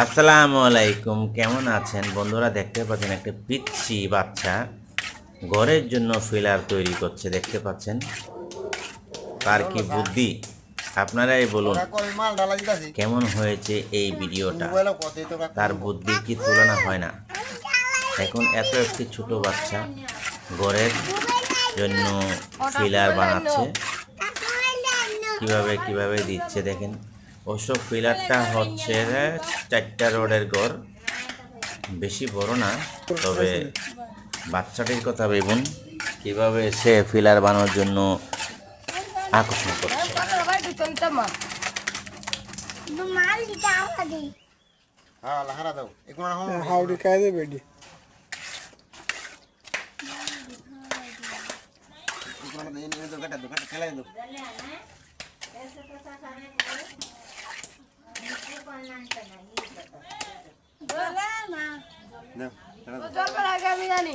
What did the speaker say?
আসসালামু আলাইকুম, কেমন আছেন বন্ধুরা? দেখতে পাচ্ছেন একটা পিচ্ছি বাচ্চা ঘরের জন্য ফিলার তৈরি করছে। দেখতে পাচ্ছেন তার কি বুদ্ধি, আপনারাই বলুন কেমন হয়েছে এই ভিডিওটা। তার বুদ্ধির কি তুলনা হয় না। এখন এত একটি ছোট বাচ্চা ঘরের জন্য ফিলার বানাচ্ছে, কিভাবে কিভাবে দিচ্ছে দেখেন। ওসব ফিলারটা হচ্ছে 4টা রডের ঘর, বেশি বড় না। তবে বাচ্চাটির কথা ভেবুন, কিভাবে সে ফিলার বানানোর জন্য আকর্ষণ করছে। हाउडी काय दे बेटी চল আমি জানি